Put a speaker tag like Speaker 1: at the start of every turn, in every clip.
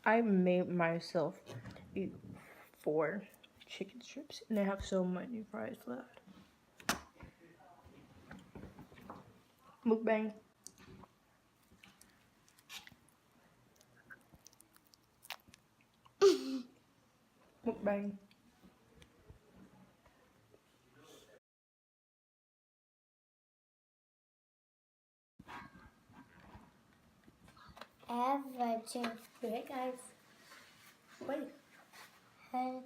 Speaker 1: I made myself eat 4 chicken strips, and I have so many fries left. Mukbang. Mukbang.
Speaker 2: Avatar.
Speaker 1: Hey guys. Wait.
Speaker 2: Hi.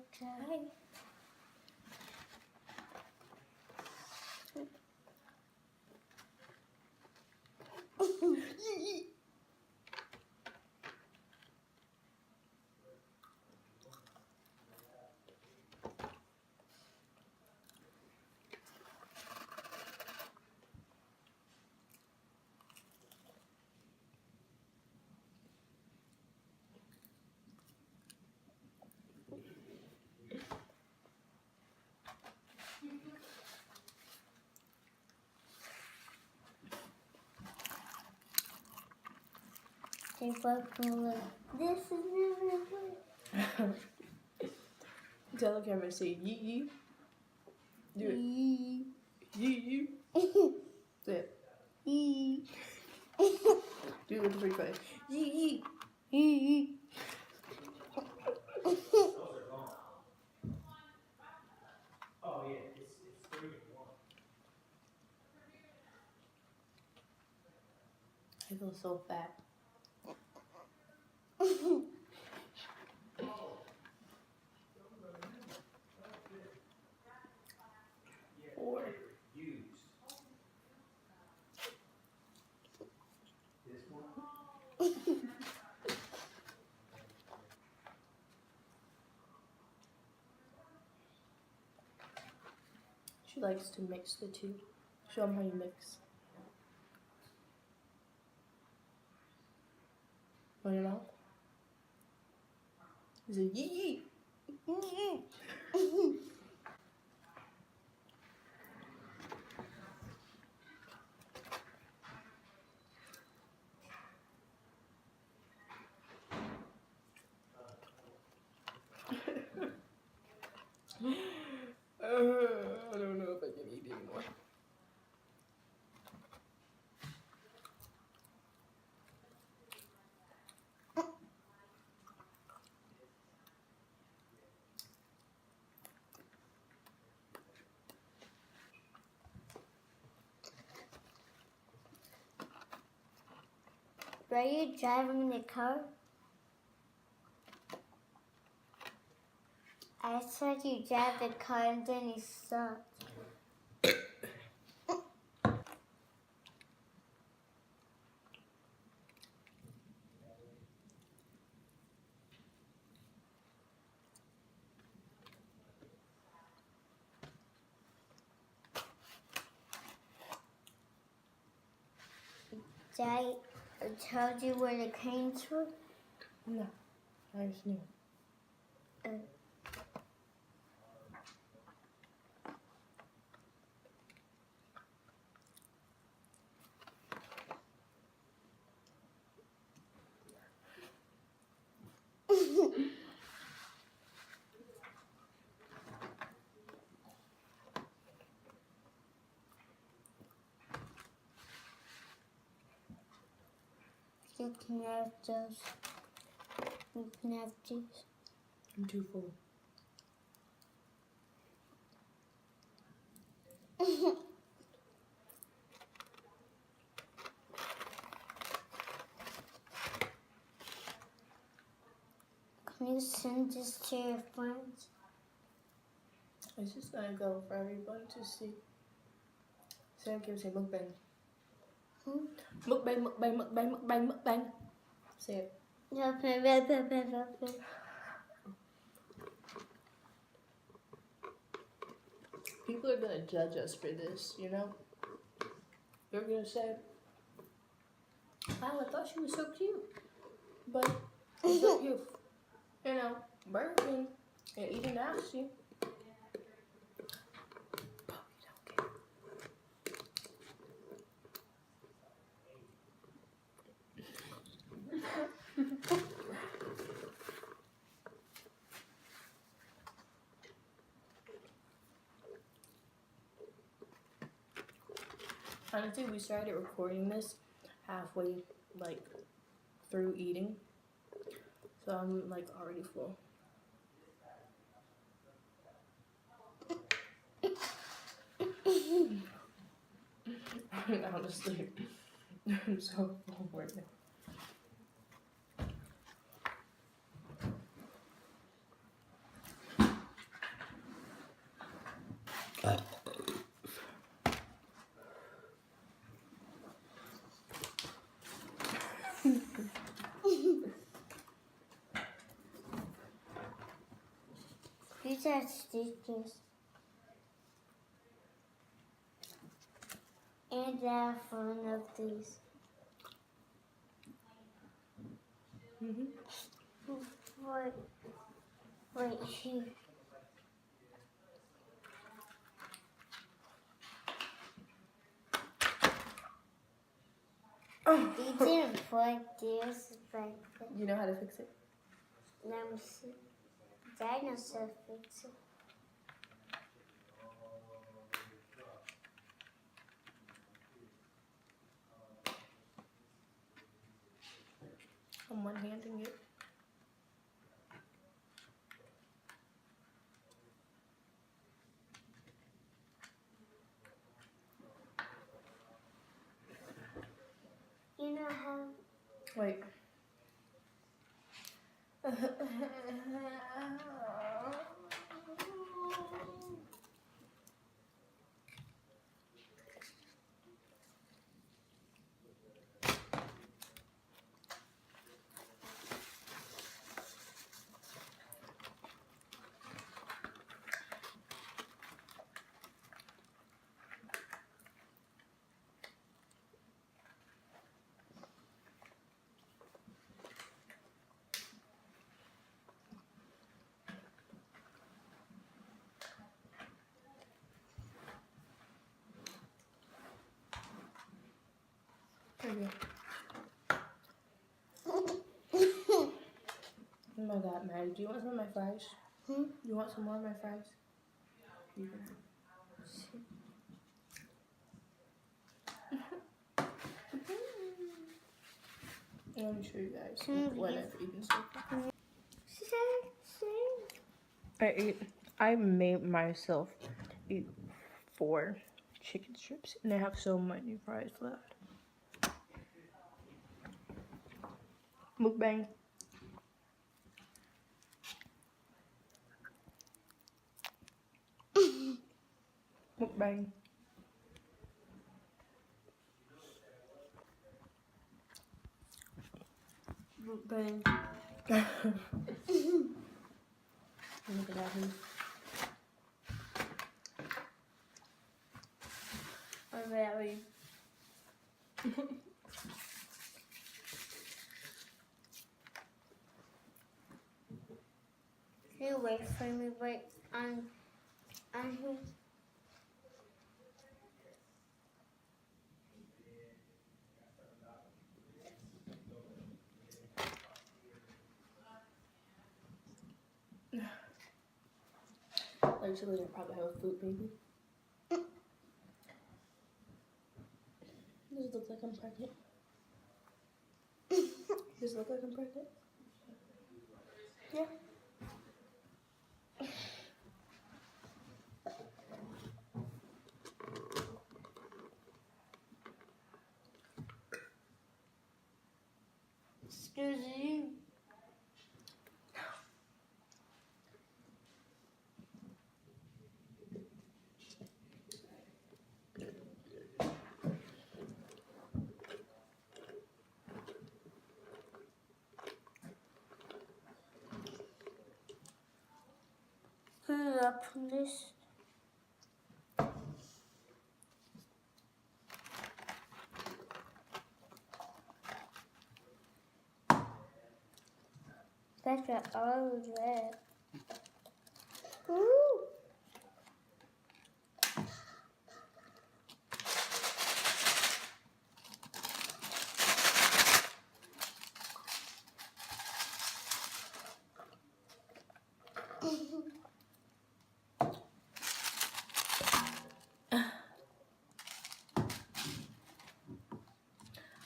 Speaker 2: They both go like, this is never
Speaker 1: Tell the camera, say yee yee. Do it.
Speaker 2: Yee.
Speaker 1: Yee yee. Say it.
Speaker 2: Yee.
Speaker 1: Do it with the free face. Yee yee.
Speaker 2: Yee.
Speaker 1: I feel so fat. Four. She likes to mix the two. Show them how you mix. On your mouth. Is it yee yee? I don't know if I can eat anymore.
Speaker 2: Were you driving the car? I saw you drive the car and then you stopped. Dad told you where the cranes were?
Speaker 1: No, I just knew.
Speaker 2: You can have those. You can have these.
Speaker 1: I'm too full.
Speaker 2: Can you send this to your friends?
Speaker 1: It's just gonna go for everybody to see. Sam can say mukbang. Mukbang, mukbang, mukbang, mukbang, mukbang. Say it. People are gonna judge us for this, you know? They're gonna say, "Oh, I thought she was so cute." But look you know, Burger King and eating nasty. Honestly, we started recording this halfway, like, through eating. So I'm, like, already full. Honestly, I'm so full right now.
Speaker 2: These are stitches. And I have one of these. Right here. You didn't put this like that.
Speaker 1: You know how to fix it?
Speaker 2: Let me see. Dinosaur fix it.
Speaker 1: I'm one-handing it.
Speaker 2: You know how?
Speaker 1: Wait. Okay. I'm not that mad. Do you want some of my fries? You want some more of my fries? You can. Let me show you guys what I've eaten so far. I made myself eat 4 chicken strips and I have so many fries left. Mukbang. Mukbang. Mukbang. Look at that. I'm very.
Speaker 2: Can you wait for me right on here?
Speaker 1: Actually, I probably have a food baby. Does it look like I'm pregnant? Does it look like I'm pregnant? Yeah.
Speaker 2: Excuse you. Hurry up, please. That's all red. Ooh.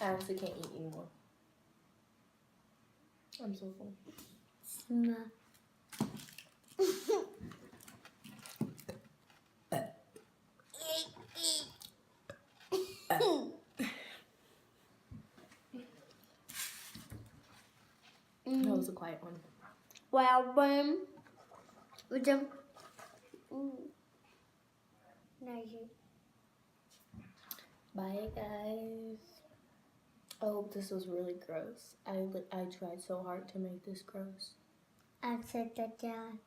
Speaker 1: I honestly can't eat anymore. I'm so full.
Speaker 2: Smell.
Speaker 1: That was a quiet one.
Speaker 2: Well, with them. Nice.
Speaker 1: Bye, guys. I hope this was really gross. I tried so hard to make this gross.
Speaker 2: I said that down.